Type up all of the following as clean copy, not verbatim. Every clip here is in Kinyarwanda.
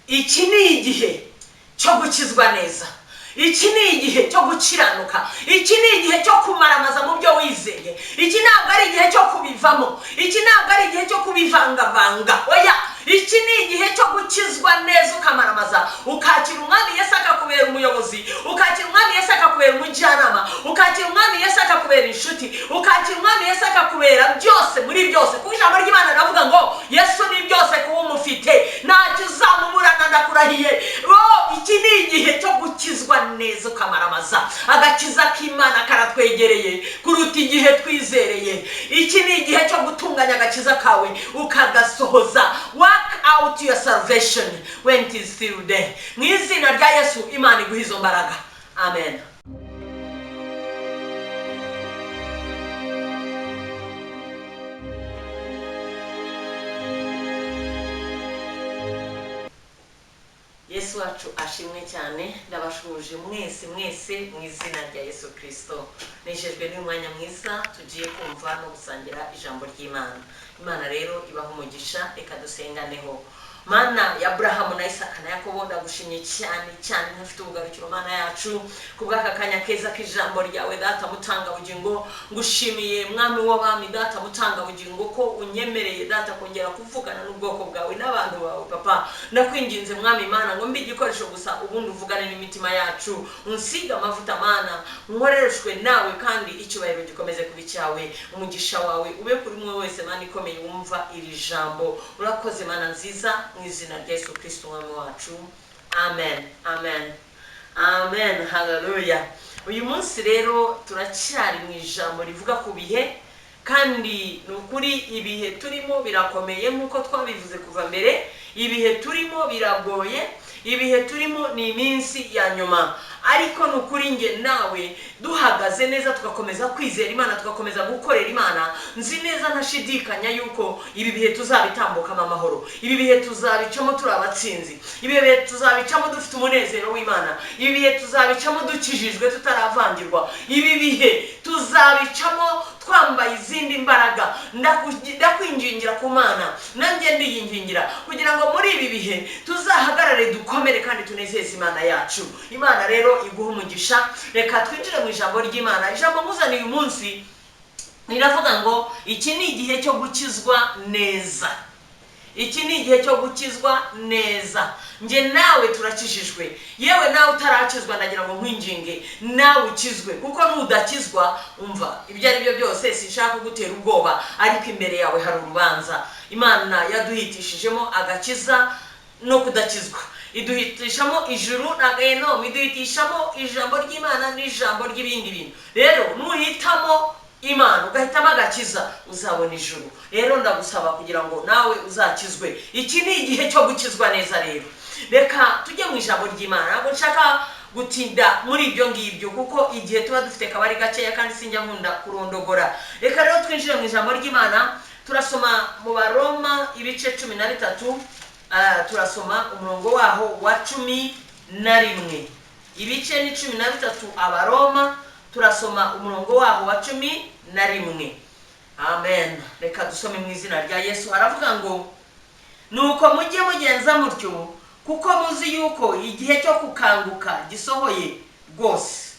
iki ni igihe cyo gukizwa neza, iki ni igihe cyo gukiranuka, iki ni igihe cyo kumaramaza mu byo wizeye, iki ntabwo ari igihe cyo kubivamo, iki ntabwo ari igihe cyo kubivangavanga. Oya, iki ni igihe cyo gukizwa neza ukamaramaza, ukakira umwami Yesu akakubera umuyobozi, ukakira umwami Yesu akakubera umujyanama, ukakira umwami Yesu akakubera inshuti, ukakira umwami Yesu akakubera byose muri byose. Kuko ijambo ry'Imana riravuga ngo Yesu ni byose kuba umufite, ntacyo uzamuburana, ndakurahiye. Iki ni igihe cyo gukizwa neza ukamaramaza. Agakiza k'Imana karatwegereye kuruta igihe twizereye. Iki ni igihe cyo gutunganya agakiza kawe ukagasohoza. Work out your salvation when it is still there. Mu izina rya Yesu, Imana iguhe izo mbaraga. Amen. Yesu wacu ashimwe cyane. Ndabashuje mwese mu izina rya Yesu Kristo. Nejejwe n'umwanya mwiza tugiye kumva no gusangira ijambo ry'Imana. Imana rero ibaha umugisha, reka dusenganeho. Mana ya Abrahamu na Isaka na Yakobo, ndagushimye cyane ntafite ubugarukiro Mana yacu kubw'aka kanya keza k'ijambo ryawe Data mutanga bugingo. Ngushimiye mwami w'abami Data mutanga bugingo ko unyemereye Data kongera kuvugana n'ubwoko bwawe n'abantu bawe Papa. Ndakwinginze mwami Mana ngo mbe igikoresho gusa ubundi uvugane n'imitima yacu, unsiga amavuta Mana, nkoreshwe nawe kandi icyubahiro gikomeze kuba icyawe. Umugisha wawe ube kuri mwe wese Mana ikomeye wumva iri jambo. Urakoze Mana nziza, mu izina rya Yesu Kristo umwami wacu. Amen. Amen. Amen. Hallelujah. Uyu munsi rero turacyari mu ijambo rivuga ku bihe, kandi nukuri ibihe turimo birakomeye nkuko twabivuze kuva mbere. Ibihe turimo biragoye, ibihe turimo ni iminsi ya nyuma, ariko nukuri nge nawe duhagaze neza tugakomeza kwizera Imana, tugakomeza gukorera Imana, nzi neza ntashidikanya yuko ibi bihe tuzabitambukamo amahoro. Ibi bihe tuzabicamo turi abatsinzi, ibi bihe tuzabicamo dufite umunezero w'Imana, ibi bihe tuzabicamo dukijijwe tutaravangirwa, ibi bihe tuzabicamo twambaye izindi mbaraga. Ndakwingingira ku Mana, nanjye ndiyingingira kugira ngo muri ibi bihe tuzahagarare dukomere kandi tunezeze Imana yacu. Imana rero iguha umugisha. Reka twinjire mu ijambo ry'Imana. Ijambo muzaniye uyu munsi riravuga ngo iki ni igihe cyo gukizwa neza. Iki ni igihe cyo gukizwa neza. Nge nawe turakijijwe, yewe nawe utarakizwa ndagira ngo nkwinginge nawe ukizwe, kuko nudakizwa umva ibyo ari byo byose sinshaka kugutera ubwoba, ariko imbere yawe hari urubanza. Imana yaduhitishijemo agakiza no kudakizwa, iduhitishamo ijuru na gehinomu, iduhitishamo ijambo ry'Imana n'ijambo ry'ibindi bintu. Rero nuhitamo Imana ugahitamo agakiza uzabona ijuru. Rero ndagusaba kugira ngo nawe uzakizwe. Iki ni igihe cyo gukizwa neza. Rero reka tujye mu ijambo ry'Imana. Ntabwo nshaka gutinda muri ibyo ngibyo kuko igihe tuba dufite kabari gakeya kandi sinjya nkunda kurondogora. Reka rero twinjire mu ijambo ry'Imana. Turasoma mu Baroma ibice 13, turasoma umurongo waho wa 11. Ibice ni 13 Abaroma, turasoma umurongo waho wa 11. Amen. Reka dusome mu izina rya Yesu. Haravuga ngo nuko mujye mugenza mutyo, kuko muzi yuko igihe cyo kukanguka gisohoye rwose.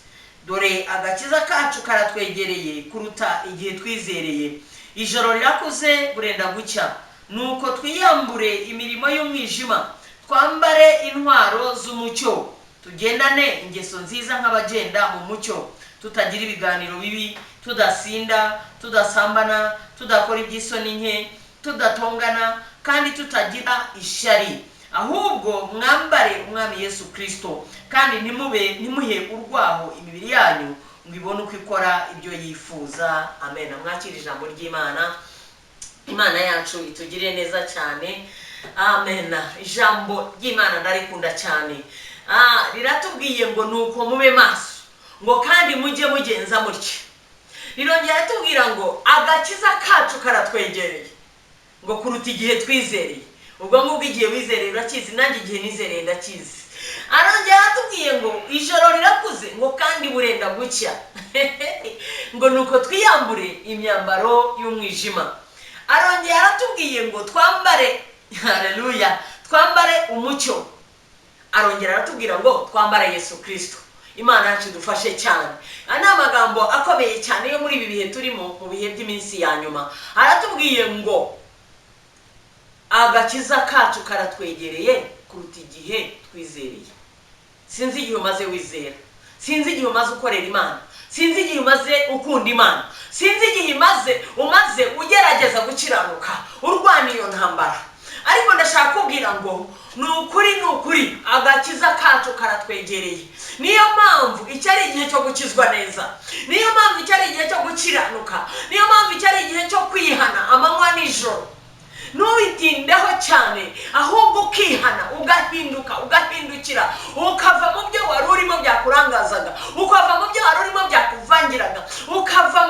Dore agakiza kacu karatwegereye kuruta igihe twizereye. Ijoro rirakuze burenda gucya. Nuko twiyambure imirimo y'umwijima, twambare intwaro z'umucyo, tugendane ingeso nziza nk'abagenda mu mucyo, tutagira ibiganiro bibi, tudasinda, tudasambana, tudakora iby'isoni nke, tudatongana, kandi tutagira ishyari. Ahubwo mwambare umwami Yesu Kristo, kandi ntimuhe urwaho imibiri yanyu ngo ibone uko ikora ibyo yifuza. Amen. Mwakira ijambo ry'Imana. Imana yacu itugirire neza cyane. Amen. Ijambo ry'Imana ndarikunda cyane. Riratubwiye ngo nuko mube maso, ngo kandi mujye mugenza mutyo. Rirongera tubwira ngo agakiza kacu karatwegereye, ngo kuruta igihe twizereye. Ubwo ngubwo igihe wizereye urakizi, nanjye igihe nizereye ndakizi. Arongera atubwiye ngo ijoro rirakuze, ngo kandi burenda gucya. Ngo nuko twiyambure imyambaro y'umwijima. Arongera atubwiye ngo twambare, haleluya, twambare umucyo. arongera aratubwira ngo twambare Yesu Kristo. Imana yacu dufashe cyane. Ana amagambo akomeye cyane yo muri ibi bihe turimo mu bihe by'iminsi ya nyuma. Aratubwiye ngo agakiza kacu karatwegereye kuruta igihe twizereye. Sinzi igihe umaze wizera, sinzi igihe umaze ukorera Imana, sinzi igihe umaze ukunda Imana, sinzi igihe umaze ugerageza gukiranuka urwana iyo ntambara. Ariko ndashaka kubwira ngo nukuri agakiza kacu karatwegereye. Niyo mpamvu icyari igihe cyo gukizwa neza, niyo mpamvu icyari igihe cyo gukiranuka, niyo mpamvu icyari igihe cyo kwihana amanywa n'ijoro. Ntubitindeho cyane, ahubwo ukihana, ugahindukira, ukava mu byo wari urimo byakurangazaga, ukava mu byo wari urimo byakuvangiraga, ukava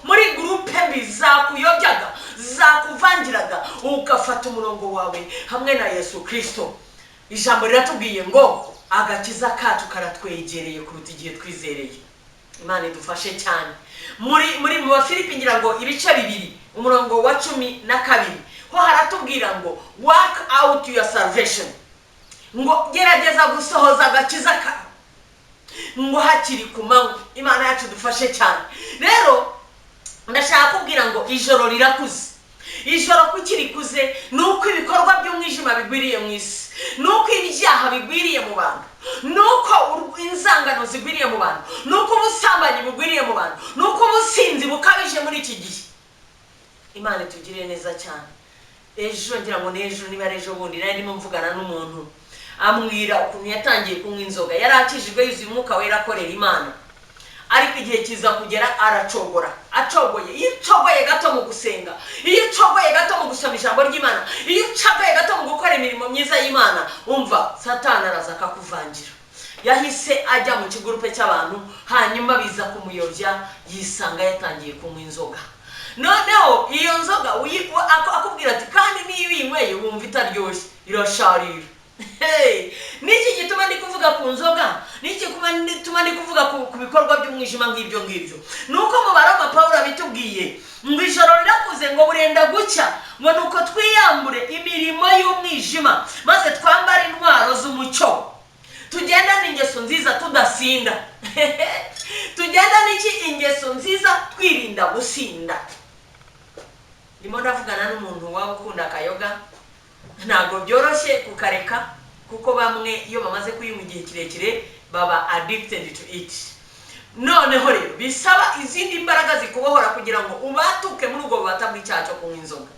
muri gurupe mbi zakuyobyaga, zakuvangiraga, ugafata umurongo wawe hamwe na Yesu Kristo. Ijambo riratubwiye ngo agakiza kacu karatwegereye kuruta igihe twizereye. Imana idufashe cyane. Muri mu Bafilipi ngira ngo ibice 2 umurongo wa 12 ho haratubwira ngo work out your salvation, ngo gerageza gusohoza agakiza kawe ngo hakiri ku manywa. Imana yacu dufashe cyane. Rero ndashaka kubwira ngo ijoro rirakuze. Ijoro kukiri kuze nuko ibikorwa by'umwijima bigwiriye mu isi, nuko ibyaha bigwiriye mu bantu, nuko inzangano zigwiriye mu bantu, nuko ubusambanyi bugwiriye mu bantu, nuko ubusinzi bukabije muri iki gihe. Imana itugirire neza cyane. Ejo ngira ngo n'ejo niba ejo bundi nari ndimo mvugana n'umuntu amwira ukuntu yatangiye kunywa inzoga. Yarakijijwe yuzuye umwuka wera akorera Imana, ariko igihe kiza kugera aracogora, acogoye. Iyo ucogoye gato mu gusenga, iyo ucogoye gato mu gusoma ijambo ry'Imana, iyo ucogoye gato mu gukora imirimo myiza y'Imana, umva Satani araza akakuvangira. Yahise ajya mu kigurupe cy'abantu, hanyuma biza kumuyobya, yisanga yatangiye kunywa inzoga. Noneho iyo nzoga akubwira ati kandi niyo uyinyweye wumva itaryoshye, irasharira. Niki gituma ndi kuvuga ku nzoga? Niki gituma ndi kuvuga ku bikorwa by'umwijima nk'ibyo ngibyo? Nuko mu Baroma Pawulo abitubwiye ngo ijoro rirakuze ngo burenda gucya, ngo nuko twiyambure imirimo y'umwijima maze twambare intwaro z'umucyo, tugendane ingeso nziza tudasinda. Tugendane ingeso nziza twirinda gusinda. Ndimo ndavugana n'umuntu waba ukunda akayoga. Ntabwo byoroshye kukareka, kuko bamwe iyo bamaze kuyinywa igihe kirekire baba addicted to it. Noneho rero bisaba izindi mbaraga zikubohora kugira ngo ubatuke muri ubwo bubata bw'icyaha cyo kunywa inzoga.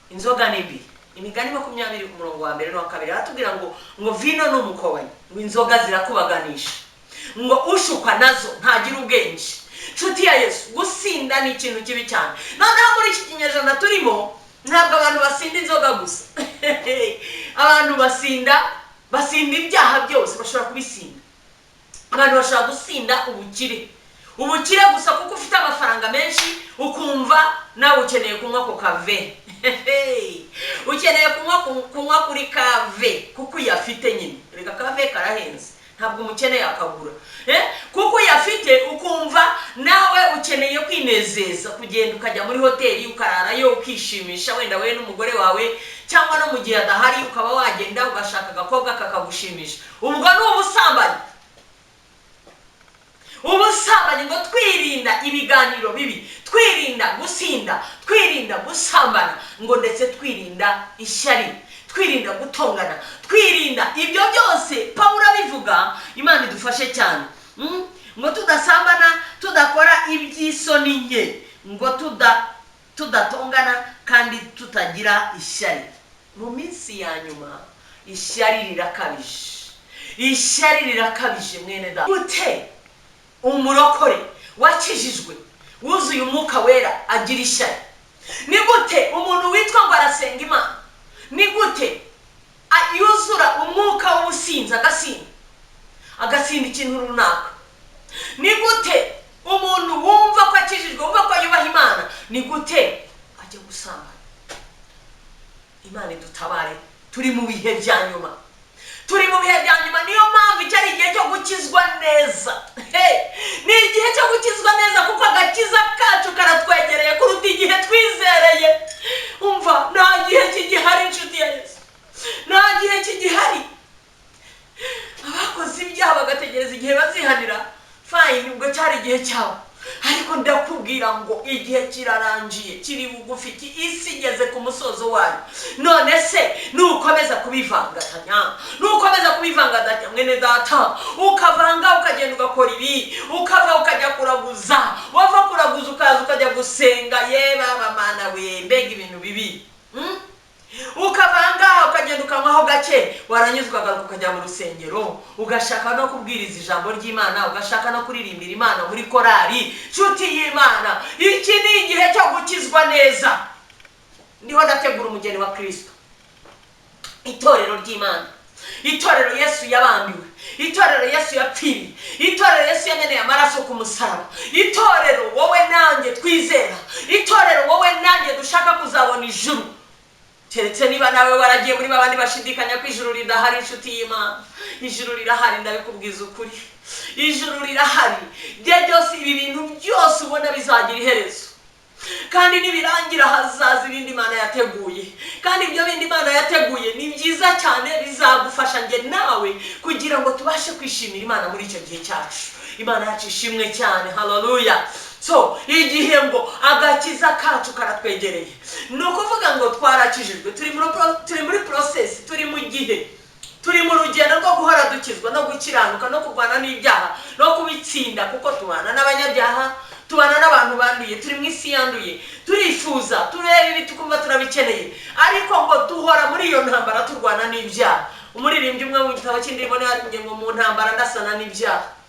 Inzoga ni mbi. Imigani 20 ku murongo wa 1 n'uwa 2 aratubwira ngo vino n'umukobanyi, ngo inzoga zirakubaganisha, ngo ushukwa nazo ntagira ubwenge. Nshuti ya Yesu, gusinda ni ikintu kibi cyane. Noneho muri iki kinyejana turimo, ntabwo abantu basinda inzoga gusa. Abantu basinda ibyaha byose, bashobora kubisinda. Abantu bashobora gusinda ubukire gusa kuko ufite amafaranga menshi, ukumva nawe ukeneye kunywa ku kave. Ukeneye kunywa kuri kave kuko uyafite nyine. Reka kave karahenze, ntabwo umukeneye akagura. Kuko uyafite ukumva nawe ukeneye kwinezeza, kugenda ukajya muri hoteli ukararayo ukishimisha, wenda we n'umugore wawe, cyangwa no mu gihe adahari ukaba wagenda ugashaka agakobwa kakagushimisha. Ubwo ni ubusambanyi. Ubusambanyi ngo twirinda ibiganiro bibi, twirinda gusinda, twirinda gusambana, ngo ndetse twirinda ishyari, twirinda gutongana, twirinda ibyo byose. Pawulo abivuga. Imana idufashe cyane. Ngo tudasambana, tudakora iby'isoni nke, ngo tudatongana kandi tutagira ishyari. Mu minsi ya nyuma ishyari rirakabije. Ishyari rirakabije mwene data. Gute umurokore wakijijwe wuzuye umwuka wera agira ishyari? Ni gute umuntu witwa ngo arasenga Imana, ni gute yuzura umwuka w'ubusinzi agasinda ikintu runaka? Ni gute umuntu wumva ko akijijwe, wumva ko yubaha Imana, ni gute ajya gusambana? Imana idutabare. Turi mu bihe bya nyuma. Niyo mpamvu cyari igihe cyo gukizwa neza. Ni igihe cyo gukizwa neza kuko agakiza kacu karatwegereye kuruta igihe twizereye. Umva, nta gihe kigihari nshuti ya Yesu, nta gihe kigihari. igihe cyawe, ariko ndakubwira ngo igihe kirarangiye, kiri bugufi, isi igeze ku musozo wayo. None se nukomeza kubivangatanya, mwene data, ukavanga ukagenda ugakora ibi, ukava ukajya kuraguza, wava kuraguza ukaza ukajya gusenga, baba mana we, mbega ibintu bibi. Ukavanga ukagenda ukanywaho gake, waranyuzwaga ukajya mu rusengero, ugashaka no kubwiriza ijambo ry'Imana, ugashaka no kuririmbira Imana muri korari. Nshuti y'Imana, iki ni igihe cyo gukizwa neza. Ndiho ndategura umugeni wa Kristo, itorero ry'Imana, itorero Yesu yabambiwe, itorero Yesu yapfiriye, itorero Yesu yameneye amaraso ku musaraba, itorero wowe nanjye twizera, itorero wowe nanjye dushaka kuzabona ijuru. Keretse niba nawe waragiye muri babandi bashidikanya ko ijuru ridahari. Inshuti y'Imana, ijuru rirahari, ndabikubwiza ukuri, ijuru rirahari. Byose ibi bintu byose ubona bizagira iherezo, kandi nibirangira hazaza ibindi Imana yateguye, kandi ibyo bindi Imana yateguye ni byiza cyane, bizagufasha nge nawe kugira ngo tubashe kwishimira Imana muri icyo gihe cyacu. Imana yacu ishimwe cyane, haleluya. So igihe ngo agakiza kacu karatwegereye, ni ukuvuga ngo twarakijijwe, turi muri process, turi mu gihe, turi mu rugendo rwo guhora dukizwa no gukiranuka no kurwana n'ibyaha no kubitsinda, kuko tubana n'abanyabyaha, tubana n'abantu banduye, turi mu isi yanduye, turifuza, tureba ibi tukumva turabikeneye, ariko ngo duhora muri iyo ntambara turwana n'ibyaha. Umuririmbyi umwe mu gitabo cy'indirimbo yarimbye ngo mu ntambara ndasana n'ibyaha,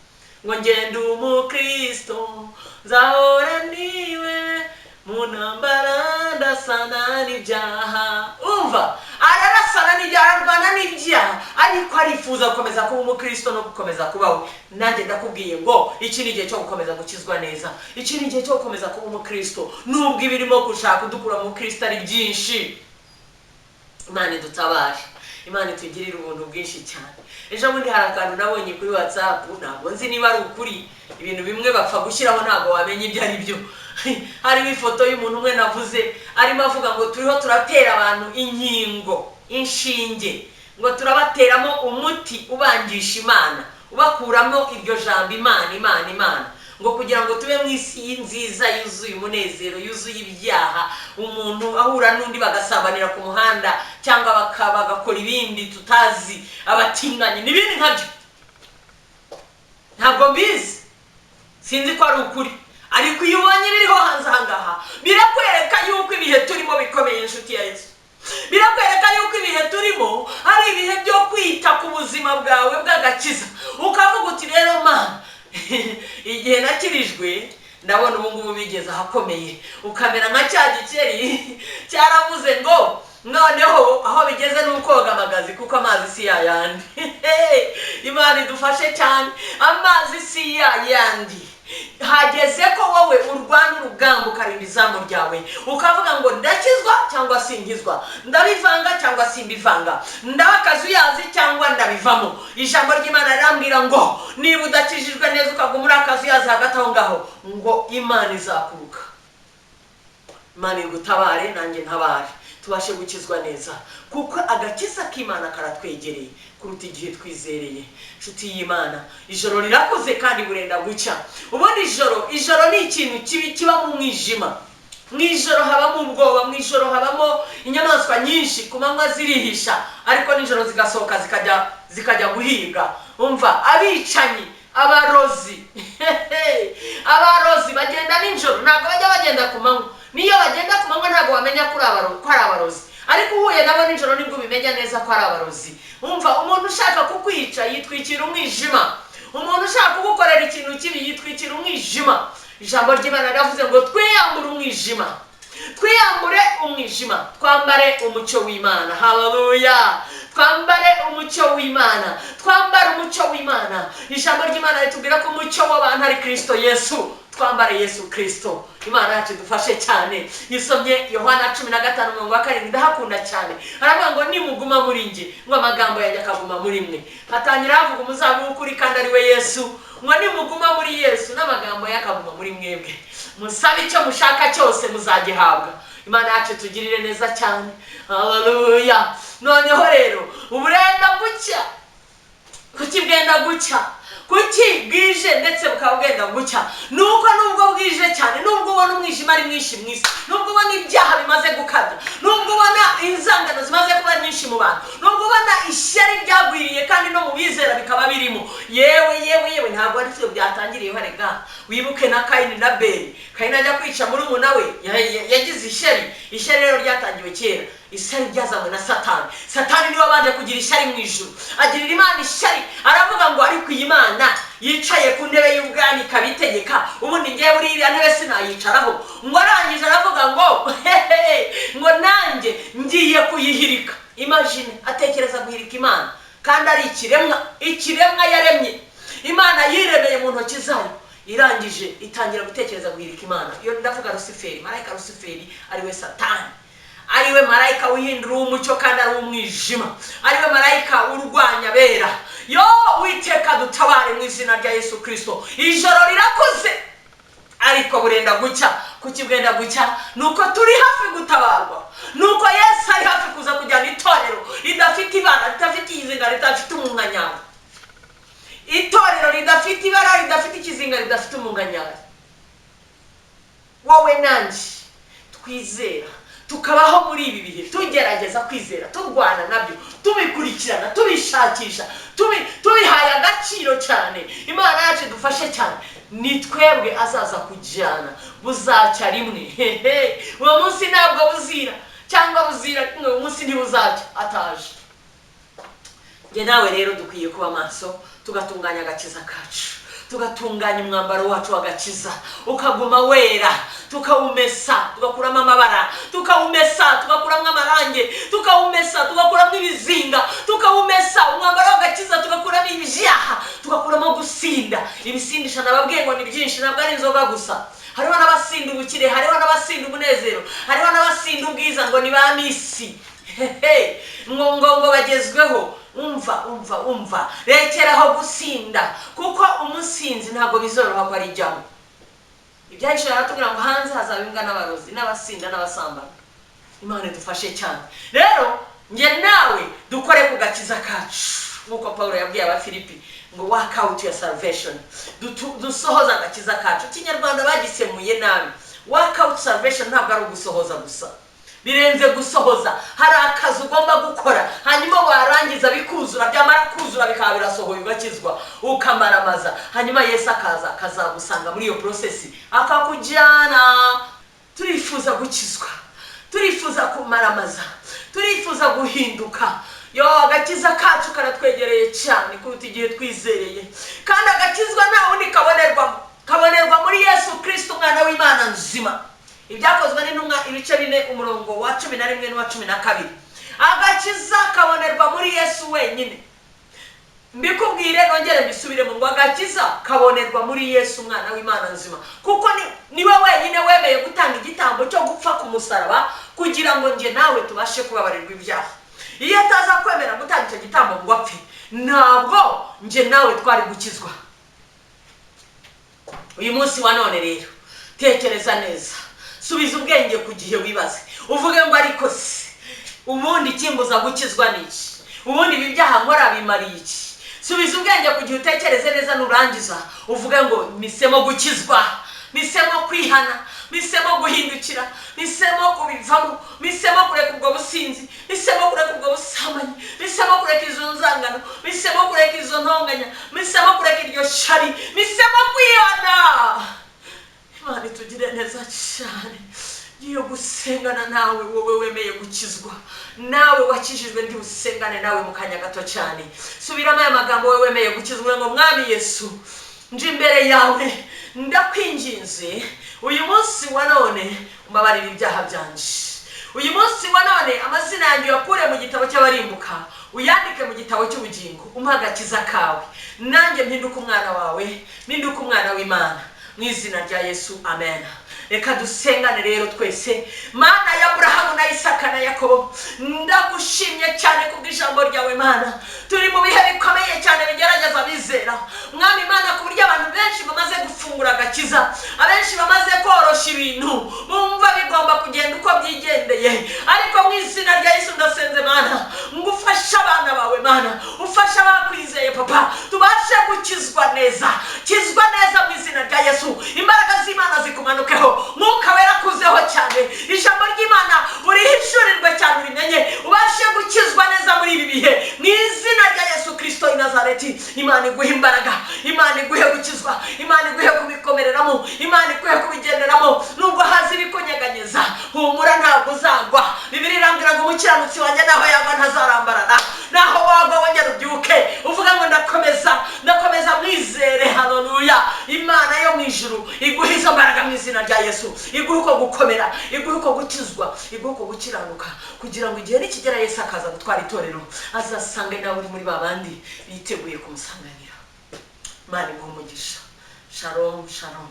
ngo ngende umukristo nzahora niwe mu ntambara ndasana n'ibyaha. Umva, ararasana n'ibyaha, ararwana n'ibyaha, ariko arifuza gukomeza kuba umukristo no gukomeza kubaho. Nanjye ndakubwiye ngo iki ni igihe cyo gukomeza gukizwa neza, iki ni igihe cyo gukomeza kuba umukristo, nubwo ibirimo gushaka kudukura mu kristo ari byinshi. Imana idutabare, Imana itugirire ubuntu bwinshi cyane. Ejo bundi hari akantu nabonye kuri WhatsApp, ntabwo nzi niba ari ukuri, ibintu bimwe bapfa gushyiraho ntabwo wamenye ibyo ari byo. Hariho ifoto y'umuntu umwe navuze arimo avuga ngo turiho turatera abantu inkingo, inshinge, ngo turabateramo umuti ubangisha Imana, ubakuramo iryo jambo Imana, ngo kugira ngo tube mu isi nziza yuzuye umunezero, yuzuye ibyaha, umuntu ahura n'undi bagasabanira ku muhanda cyangwa bagakora ibindi tutazi, abatinganye n'ibindi nkabyo. Ntabwo mbizi, sinzi ko ari ukuri, ariko iyo ubonye biriho hanze ahangaha birakwereka yuko ibihe turimo bikomeye. Inshuti ya Yesu, birakwereka yuko ibihe turimo ari ibihe byo kwita ku buzima bwawe bw'agakiza, ukavuga uti rero Mana, igihe nakirijwe ndabona ubu ngubu bigeze ahakomeye, ukamera nka cya gikeri cyaravuze ngo noneho aho bigeze n'ukoga amagazi kuko amazi si yayandi. Imana idufashe cyane, amazi si yayandi. Hageze ko wowe urwana urugamba ukarinda izamu ryawe, ukavuga ngo ndakizwa cyangwa sinkizwa, ndabivanga cyangwa simbivanga, ndabakazuyazi cyangwa ndabivamo. Ijambo ry'Imana rirambwira ngo niba udakijijwe neza ukaguma muri akazuyazi hagati aho ngaho, ngo Imana izakuruka. Imana igutabare, nanjye ntabare, tubashe gukizwa neza, kuko agakiza k'Imana karatwegereye kuruta igihe twizereye. Nshuti y'Imana, ijoro rirakuze kandi burenda gucya. Ubundi ijoro ni ikintu kibi kiba mu mwijima. Mu ijoro habamo ubwoba, mu ijoro habamo inyamaswa nyinshi, ku manywa zirihisha, ariko nijoro zigasohoka zikajya guhiga. Umva, abicanyi, abarozi abarozi bagenda nijoro, ntabwo bajya bagenda ku manywa. Niyo bagenda ku manywa ntabwo wamenya ko ari abarozi, ariko uhuye nabo nijoro nibwo ubimenya neza ko ari abarozi. Umva, umuntu ushaka kukwica yitwikira umwijima, umuntu ushaka kugukorera ikintu kibi yitwikira umwijima. Ijambo ry'Imana riravuze ngo twiyambure umwijima, twiyambure umwijima, twambare umucyo w'Imana. Haleluya, twambare umucyo w'Imana, twambare umucyo w'Imana. Ijambo ry'Imana ritubwira ko umucyo w'abantu ari Kristo Yesu, twambare Yesu Kristo. Imana yacu dufashe cyane. Yisomye Yohana 15:7, ndahakunda cyane. Aravuga ngo nimuguma muri nge, ngo amagambo yanjye akaguma muri mwe. Hatangira avuga umuzabibu w'ukuri kandi ari we Yesu, ngo nimuguma muri Yesu n'amagambo yakaguma muri mwebwe, musabe icyo mushaka cyose muzagihabwa. Imana yacu tugirire neza cyane. Haleluya. Noneho rero uburenda gucya, kuki bwenda gucya? kuki bwije ndetse bukaba bwenda gucya? Nuko nubwo bwije cyane, nubwo ubona umwijima ari mwinshi mu isi, nubwo ubona ibyaha bimaze gukabya, nubwo ubona inzangano zimaze kuba nyinshi mu bantu, nubwo ubona ishyari ryagwiriye kandi no mu bizera bikaba birimo, yewe ntabwo ari byo byatangiriyeho. Rega wibuke na Kayini na Beri. Kayini ajya kwica murumuna we, yagize ishyari rero ryatangiwe kera. Ishyari ryazanywe na Satani niwe wabanje kugira ishyari mu ijuru, agirira Imana ishyari, aravuga ngo ariko iyi Mana yicaye ku ntebe y'ubwami ikabitegeka, ubundi ngiye buri iriya ntebe sinayicaraho. Ngo arangije aravuga ngo nanjye ngiye kuyihirika. Imagine, atekereza guhirika Imana kandi ari ikiremwa yaremye. Imana yiremeye mu ntoki zayo, irangije itangira gutekereza guhirika Imana. Iyo ndavuga Lusiferi, marayika Lusiferi ariwe Satani, ariwe marayika wihindura umucyo kandi ari umwijima, ariwe marayika urwanya bera. Uwiteka dutabare mu izina rya Yesu Kristo. Ijoro rirakuze ariko burenda gucya. Kuki bwenda gucya? Nuko turi hafi gutabarwa, nuko Yesu ari hafi kuza kujyana itorero ridafite ibara, ridafite ikizinga, ridafite umwunganyawe. Itorero ridafite ibara, ridafite ikizinga, ridafite umwunganyawe. Wowe nanjye twizera, tukabaho muri ibi bihe tugerageza kwizera, turwana nabyo, tubikurikirana, tubishakisha, tubihaye agaciro cyane. Imana yacu dufashe cyane. Ni twebwe azaza kujyana, buzacya rimwe. Uwo munsi ntabwo buzira, cyangwa buzira uwo munsi ntibuzacya ataje. Nge nawe rero dukwiye kuba maso, tugatunganya agakiza kacu, tugatunganya umwambaro wacu w'agakiza ukaguma wera, tukawumesa, tugakuramo amabara, tukawumesa, tugakuramo amarange, tukawumesa, tugakuramo ibizinga, tukawumesa umwambaro w'agakiza, tugakuramo ibyaha, tugakuramo gusinda. Ibisindisha nababwiye ngo ni byinshi, ntabwo ari inzoga gusa. Hariho n'abasinda ubukire, hariho n'abasinda umunezero, hariho n'abasinda ubwiza ngo ni ba misi. Ngo bagezweho. Umva, rekeraho gusinda, kuko umusinzi ntabwo bizoroha ko ari jyamo. Ibyahishura aratubwira ngo hanze hazaba imbwa n'abarozi n'abasinda n'abasambana. Imana idufashe cyane. Rero nge nawe dukore ku gakiza kacu, nk'uko Paulo yabwiye Abafilipi ngo work out your salvation. Dusohoza agakiza kacu. Ikinyarwanda bagisemuye nabi. Work out salvation ntabwo ari ugusohoza gusa, birenze gusohoza. Hari akazi ugomba gukora, hanyuma warangiza bikuzura, byamara kuzura bikaba birasohoye ugakizwa, ukamaramaza. Hanyuma Yesu akazagusanga muri iyo process akakujyana. Turifuza gukizwa, turifuza kumaramaza, turifuza guhinduka. Agakiza kacu karatwegereye cyane kuruta igihe twizereye, kandi agakizwa nta wundi kabonerwa muri Yesu Kristo, umwana w'Imana nzima. Ibyakozwe n'intumwa ibice 4 umurongo wa 11 n'uwa 12. Agakiza kabonerwa muri Yesu wenyine. Mbikubwire nongere mbisubiremo ngo agakiza kabonerwa muri Yesu, umwana w'Imana nzima, kuko niwe wenyine wemeye gutanga igitambo cyo gupfa ku musaraba kugira ngo nge nawe tubashe kubabarirwa ibyaha. Iyo ataza kwemera gutanga icyo gitambo ngo apfe, ntabwo nge nawe twari gukizwa. Uyu munsi wa none rero tekereza neza, subiza ubwenge ku gihe, wibaze uvuge ngo ariko se ubundi kimbuza gukizwa niki? Ubundi ibi byaha nkora bimariye iki? Subiza ubwenge ku gihe, utekereze neza, nurangiza uvuge ngo misemo gukizwa, misemo kwihana, misemo guhindukira, misemo kubivamo, misemo kureka ubwo businzi, misemo kureka ubwo busamanyi, misemo kureka izo nzangano, misemo kureka izo ntonganya, misemo kureka iryo shari, misemo kwihana. Imana itugire neza cyane. Ngiye gusengana nawe, wowe wemeye gukizwa, nawe wakijijwe, ndi usengane nawe mu kanya gato cyane. Subiramo aya magambo, wowe wemeye gukizwa, ngo Mwami Yesu, nje imbere yawe, ndakwinginze uyu munsi wa none umbabarire ibyaha byanje. Uyu munsi wa none amazina yanjye yakure mu gitabo cy'abarimbuka, uyandike mu gitabo cy'ubugingo, umpa agakiza kawe, nanjye mpinduka umwana wawe, mpinduka umwana w'Imana, mu izina rya Yesu, amen. Reka dusengane rero twese. Mana ya Abrahamu na Isaka na Yakobo, ndagushimye cyane kubw'ijambo ryawe Mana. Turi mu bihe bikomeye cyane bigerageza abizera, Mwami Mana, ku buryo abantu benshi bamaze gufungura agakiza, abenshi bamaze korosha ibintu, bumva bigomba kugenda uko byigendeye. Ariko mu izina rya Yesu ndasenze Mana, ngufasha abana bawe Mana, ufasha abakwizeye twizeye papa tubashe gukizwa neza, kizwa neza mu izina rya Yesu. Imbaraga z'Imana zikumanukeho, Mwuka Wera kuzeho cyane, ijambo ry'Imana urihishurirwe cyane ubimenye, ubashe gukizwa neza muri ibi bihe mu izina rya Yesu Kristo i Nazareti. Imana iguhe imbaraga, Imana iguhe gukizwa, Imana iguhe kubikomereramo, Imana iguhe kubigenderamo nubwo hazi ibikunyeganyeza. Humura ntabwo uzagwa. Bibiliya irambwira ngo umukiranutsi wanjye naho yagwa ntazarambarara, naho wagwa wongera ubyuke uvuga ngo ndakomeza mwizere. Haleluya. Imana yo mu ijuru iguhe izo mbaraga mu izina rya Yesu, iguhe uko gukomera, iguhe uko gukizwa, iguhe uko gukiranuka, kugira ngo igihe nikigera Yesu akaza gutwara itorero azasange nawe uri muri babandi biteguye kumusanganira. Imana iguhe umugisha. Shalom shalom.